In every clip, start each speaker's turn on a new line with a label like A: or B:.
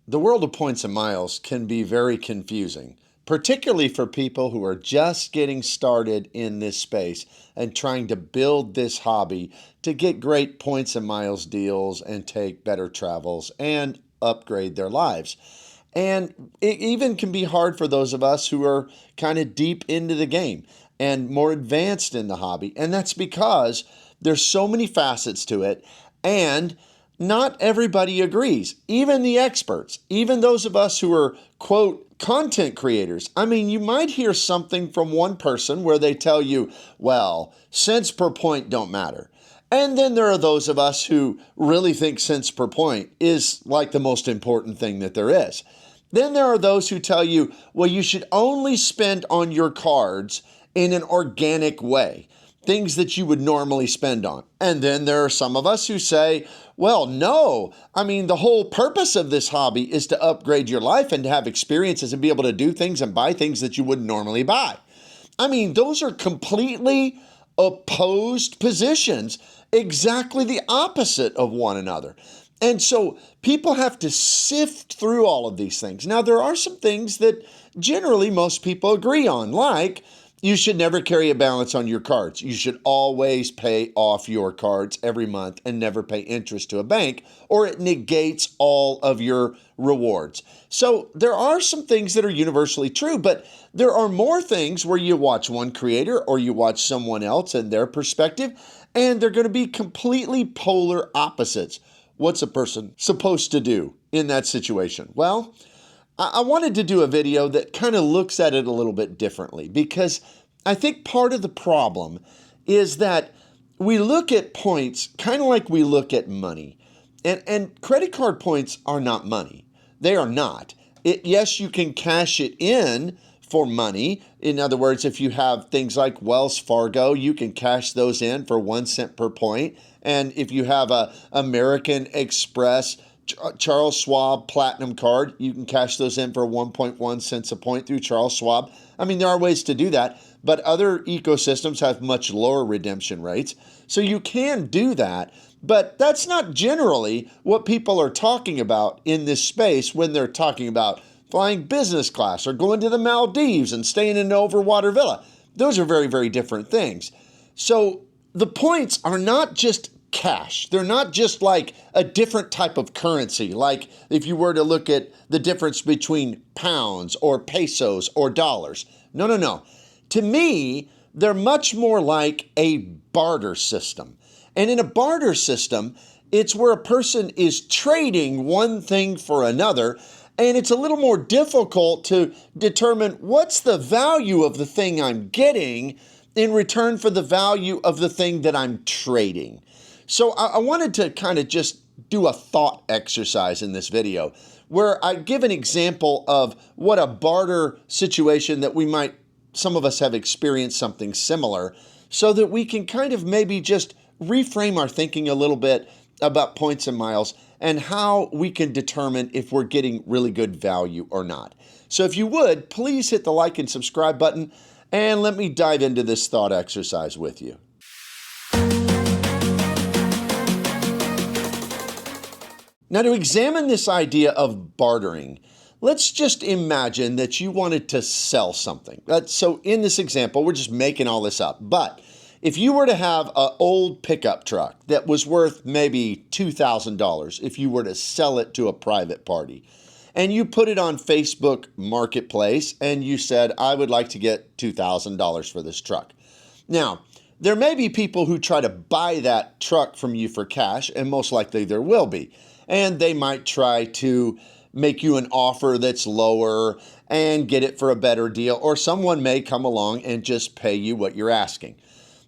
A: The world of points and miles can be very confusing, particularly for people who are just getting started in this space and trying to build this hobby to get great points and miles deals and take better travels and upgrade their lives. And it even can be hard for those of us who are kind of deep into the game and more advanced in the hobby. And that's because there's so many facets to it, and not everybody agrees. Even the experts, even those of us who are, quote, content creators. I mean, you might hear something from one person where they tell you, well, cents per point don't matter. And then there are those of us who really think cents per point is like the most important thing that there is. Then there are those who tell you, well, you should only spend on your cards in an organic way, things that you would normally spend on. And then there are some of us who say, well, no, I mean, the whole purpose of this hobby is to upgrade your life and to have experiences and be able to do things and buy things that you wouldn't normally buy. I mean, those are completely opposed positions, exactly the opposite of one another. And so people have to sift through all of these things. Now, there are some things that generally most people agree on, like you should never carry a balance on your cards. You should always pay off your cards every month and never pay interest to a bank, or it negates all of your rewards. So there are some things that are universally true, but there are more things where you watch one creator or you watch someone else and their perspective, and they're going to be completely polar opposites. What's a person supposed to do in that situation? Well, I wanted to do a video that kind of looks at it a little bit differently, because I think part of the problem is that we look at points kind of like we look at money. And credit card points are not money. They are not. Yes, you can cash it in for money. In other words, if you have things like Wells Fargo, you can cash those in for 1 cent per point. And if you have a American Express Charles Schwab Platinum card, you can cash those in for 1.1 cents a point through Charles Schwab. I mean, there are ways to do that, but other ecosystems have much lower redemption rates. So you can do that, but that's not generally what people are talking about in this space when they're talking about flying business class or going to the Maldives and staying in an overwater villa. Those are very, very different things. So the points are not just cash. They're not just like a different type of currency, like if you were to look at the difference between pounds or pesos or dollars. No, no, no. To me, they're much more like a barter system. And in a barter system, it's where a person is trading one thing for another, and it's a little more difficult to determine what's the value of the thing I'm getting in return for the value of the thing that I'm trading. So I wanted to kind of just do a thought exercise in this video where I give an example of what a barter situation that some of us have experienced something similar, so that we can kind of maybe just reframe our thinking a little bit about points and miles and how we can determine if we're getting really good value or not. So if you would, please hit the like and subscribe button and let me dive into this thought exercise with you. Now, to examine this idea of bartering, let's just imagine that you wanted to sell something. So in this example, we're just making all this up. But if you were to have an old pickup truck that was worth maybe $2,000 if you were to sell it to a private party, and you put it on Facebook Marketplace and you said, I would like to get $2,000 for this truck. Now, there may be people who try to buy that truck from you for cash, and most likely there will be. And they might try to make you an offer that's lower and get it for a better deal, or someone may come along and just pay you what you're asking.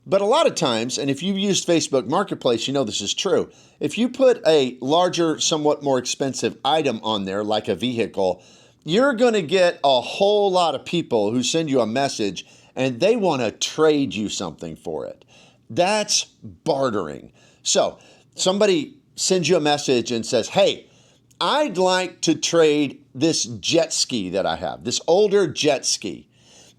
A: But a lot of times, and if you've used Facebook Marketplace, you know this is true. If you put a larger, somewhat more expensive item on there, like a vehicle, you're going to get a whole lot of people who send you a message and they want to trade you something for it. That's bartering. So somebody sends you a message and says, hey, I'd like to trade this jet ski that I have, this older jet ski.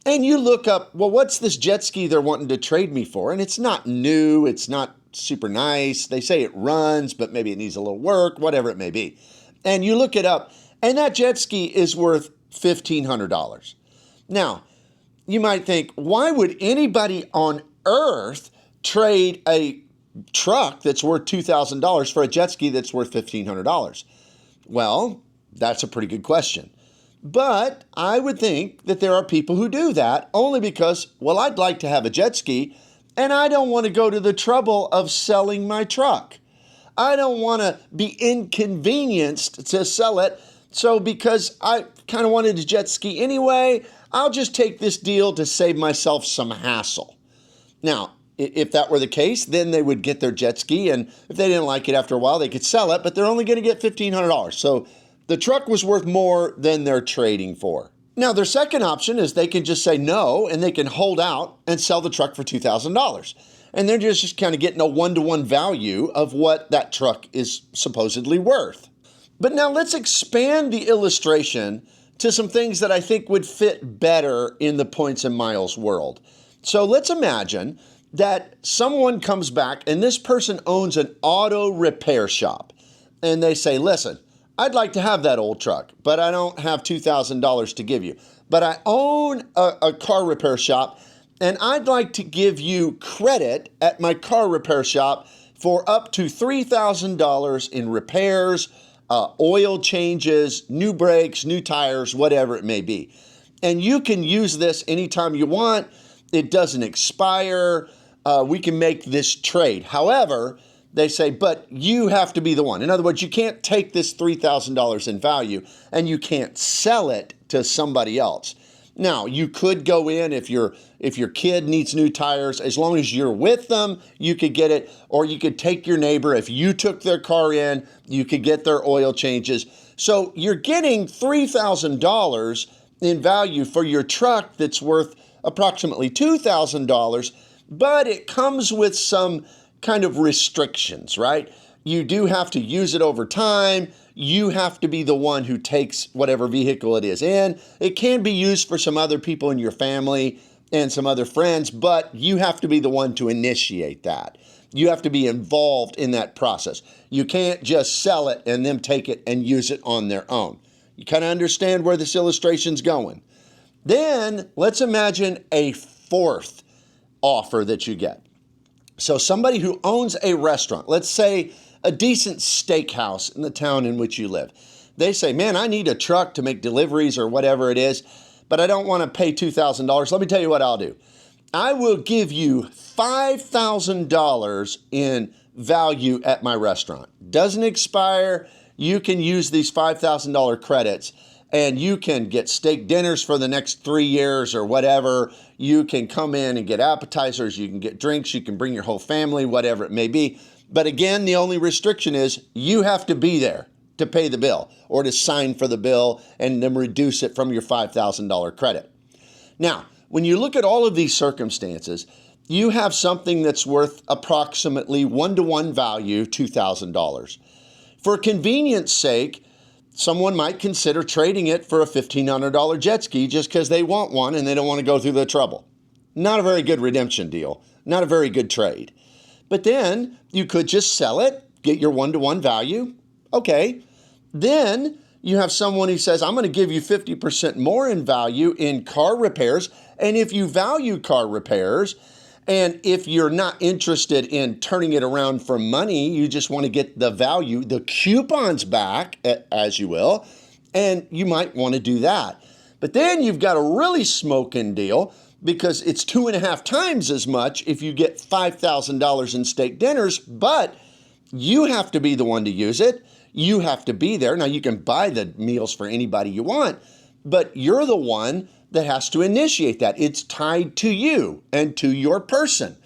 A: And you look up, well, what's this jet ski they're wanting to trade me for? And it's not new. It's not super nice. They say it runs, but maybe it needs a little work, whatever it may be. And you look it up, and that jet ski is worth $1,500. Now, you might think, why would anybody on earth trade a truck that's worth $2,000 for a jet ski that's worth $1,500? Well, that's a pretty good question. But I would think that there are people who do that only because, well, I'd like to have a jet ski and I don't want to go to the trouble of selling my truck. I don't want to be inconvenienced to sell it. So because I kind of wanted a jet ski anyway, I'll just take this deal to save myself some hassle. Now, if that were the case, then they would get their jet ski, and if they didn't like it after a while, they could sell it, but they're only going to get $1,500. So the truck was worth more than they're trading for. Now, their second option is they can just say no, and they can hold out and sell the truck for $2,000. And they're just kind of getting a one-to-one value of what that truck is supposedly worth. But now let's expand the illustration to some things that I think would fit better in the points and miles world. So let's imagine that someone comes back and this person owns an auto repair shop. And they say, listen, I'd like to have that old truck, but I don't have $2,000 to give you. But I own a car repair shop, and I'd like to give you credit at my car repair shop for up to $3,000 in repairs, oil changes, new brakes, new tires, whatever it may be. And you can use this anytime you want. It doesn't expire. We can make this trade. However, they say, but you have to be the one. In other words, you can't take this $3,000 in value and you can't sell it to somebody else. Now, you could go in if your kid needs new tires, as long as you're with them, you could get it. Or you could take your neighbor. If you took their car in, you could get their oil changes. So you're getting $3,000 in value for your truck that's worth approximately $2,000, but it comes with some kind of restrictions, right? You do have to use it over time. You have to be the one who takes whatever vehicle it is in. It can be used for some other people in your family and some other friends, but you have to be the one to initiate that. You have to be involved in that process. You can't just sell it and them take it and use it on their own. You kind of understand where this illustration's going. Then let's imagine a fourth offer that you get. So somebody who owns a restaurant, let's say a decent steakhouse in the town in which you live. They say, man, I need a truck to make deliveries or whatever it is, but I don't want to pay $2,000. Let me tell you what I'll do. I will give you $5,000 in value at my restaurant. Doesn't expire. You can use these $5,000 credits and you can get steak dinners for the next 3 years or whatever. You can come in and get appetizers. You can get drinks. You can bring your whole family, whatever it may be. But again, the only restriction is you have to be there to pay the bill or to sign for the bill and then reduce it from your $5,000 credit. Now, when you look at all of these circumstances, you have something that's worth approximately one-to-one value, $2,000. For convenience sake, someone might consider trading it for a $1,500 jet ski just because they want one and they don't want to go through the trouble. Not a very good redemption deal, not a very good trade. But then you could just sell it, get your one-to-one value. Okay. Then you have someone who says, I'm going to give you 50% more in value in car repairs. And if you value car repairs, and if you're not interested in turning it around for money, you just want to get the value, the coupons back, as you will, and you might want to do that. But then you've got a really smoking deal because it's 2.5 times as much if you get $5,000 in steak dinners, but you have to be the one to use it. You have to be there. Now, you can buy the meals for anybody you want, but you're the one that has to initiate that. It's tied to you and to your person.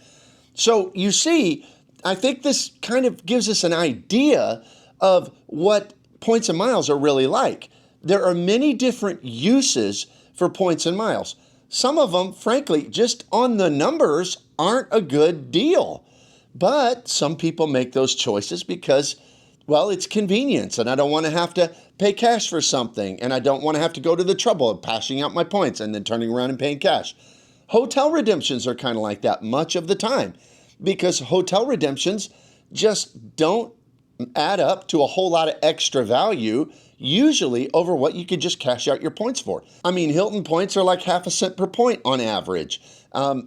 A: So you see, I think this kind of gives us an idea of what points and miles are really like. There are many different uses for points and miles. Some of them, frankly, just on the numbers aren't a good deal. But some people make those choices because, well, it's convenience and I don't want to have to pay cash for something and I don't want to have to go to the trouble of passing out my points and then turning around and paying cash. Hotel redemptions are kind of like that much of the time because hotel redemptions just don't add up to a whole lot of extra value. usually over what you could just cash out your points for. I mean, Hilton points are like half a cent per point on average.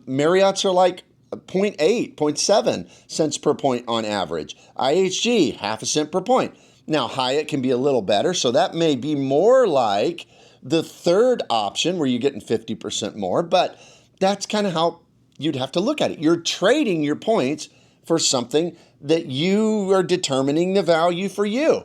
A: Marriott's are like 0.8, 0.7 cents per point on average. IHG, half a cent per point. Now, Hyatt can be a little better, so that may be more like the third option where you're getting 50% more, but that's kind of how you'd have to look at it. You're trading your points for something that you are determining the value for you.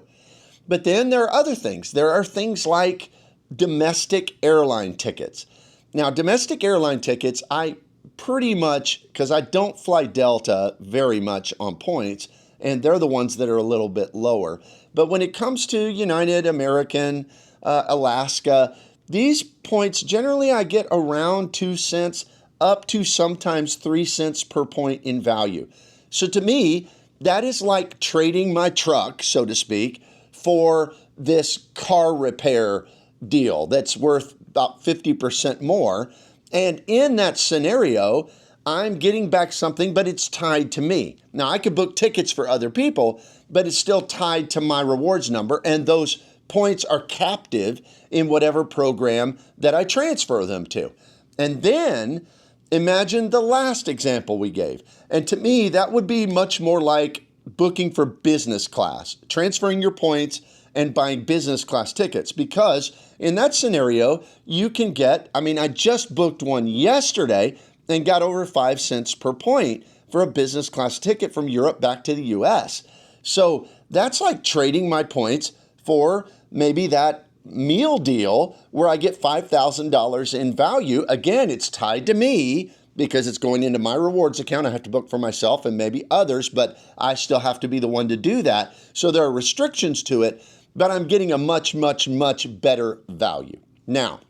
A: But then there are other things. There are things like domestic airline tickets. Now, domestic airline tickets, I pretty much, because I don't fly Delta very much on points, and they're the ones that are a little bit lower. But when it comes to United, American, Alaska, these points, generally I get around 2 cents up to sometimes 3 cents per point in value. So to me, that is like trading my truck, so to speak, for this car repair deal that's worth about 50% more. And in that scenario, I'm getting back something, but it's tied to me. Now, I could book tickets for other people, but it's still tied to my rewards number, and those points are captive in whatever program that I transfer them to. And then imagine the last example we gave. And to me, that would be much more like booking for business class, transferring your points and buying business class tickets, because in that scenario, you can get, I just booked one yesterday and got over 5 cents per point for a business class ticket from Europe back to the US. So that's like trading my points for maybe that meal deal where I get $5,000 in value. Again, it's tied to me because it's going into my rewards account. I have to book for myself and maybe others, but I still have to be the one to do that. So there are restrictions to it, but I'm getting a much, much, much better value. Now,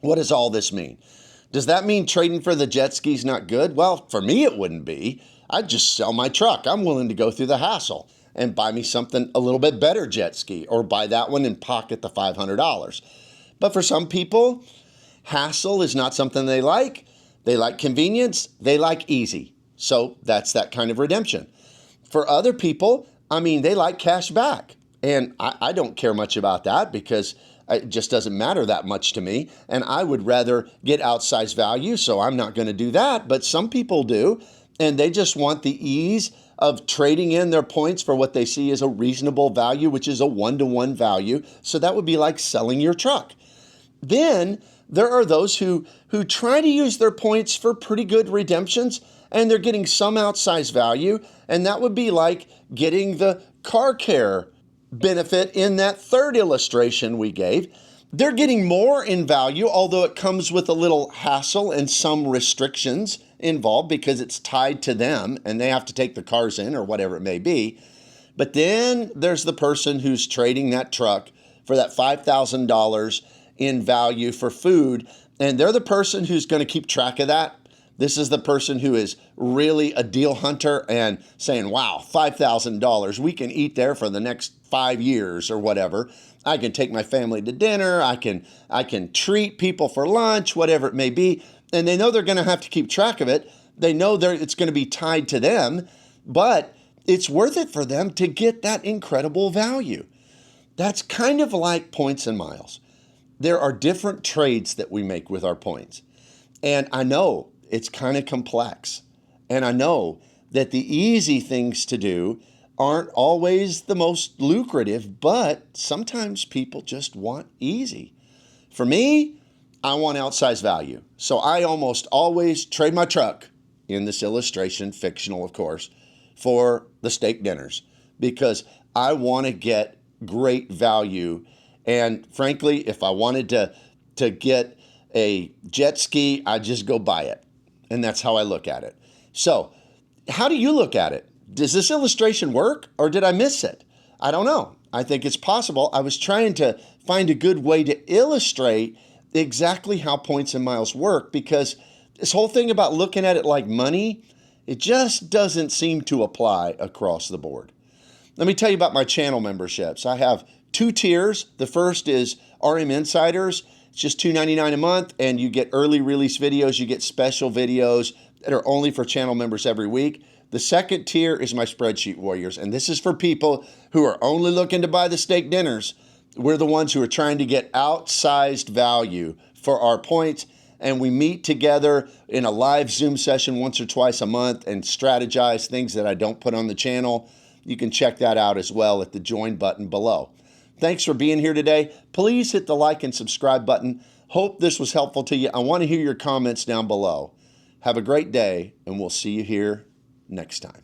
A: what does all this mean? Does that mean trading for the jet ski is not good? Well, for me, it wouldn't be. I'd just sell my truck. I'm willing to go through the hassle and buy me something a little bit better jet ski, or buy that one and pocket the $500. But for some people, hassle is not something they like. They like convenience. They like easy. So that's that kind of redemption. For other people, they like cash back. And I don't care much about that because it just doesn't matter that much to me. And I would rather get outsized value, so I'm not going to do that. But some people do, and they just want the ease of trading in their points for what they see as a reasonable value, which is a one-to-one value. So that would be like selling your truck. Then there are those who try to use their points for pretty good redemptions, and they're getting some outsized value. And that would be like getting the car care benefit in that third illustration we gave. They're getting more in value, although it comes with a little hassle and some restrictions involved because it's tied to them and they have to take the cars in or whatever it may be. But then there's the person who's trading that truck for that $5,000 in value for food, and they're the person who's going to keep track of that. This is the person who is really a deal hunter and saying, wow, $5,000, we can eat there for the next 5 years or whatever. I can take my family to dinner. I can treat people for lunch, whatever it may be. And they know they're going to have to keep track of it. They know it's going to be tied to them, but it's worth it for them to get that incredible value. That's kind of like points and miles. There are different trades that we make with our points. And I know it's kind of complex. And I know that the easy things to do aren't always the most lucrative, but sometimes people just want easy. For me, I want outsized value. So I almost always trade my truck, in this illustration, fictional of course, for the steak dinners because I want to get great value. And frankly, if I wanted to get a jet ski, I just go buy it. And that's how I look at it. So how do you look at it? Does this illustration work or did I miss it? I don't know. I think it's possible. I was trying to find a good way to illustrate exactly how points and miles work because this whole thing about looking at it like money, it just doesn't seem to apply across the board. Let me tell you about my channel memberships. I have 2 tiers. The first is RM Insiders. It's just $2.99 a month, and you get early release videos. You get special videos that are only for channel members every week. The second tier is my Spreadsheet Warriors, and this is for people who are only looking to buy the steak dinners. We're the ones who are trying to get outsized value for our points, and we meet together in a live Zoom session once or twice a month and strategize things that I don't put on the channel. You can check that out as well at the join button below. Thanks for being here today. Please hit the like and subscribe button. Hope this was helpful to you. I want to hear your comments down below. Have a great day, and we'll see you here next time.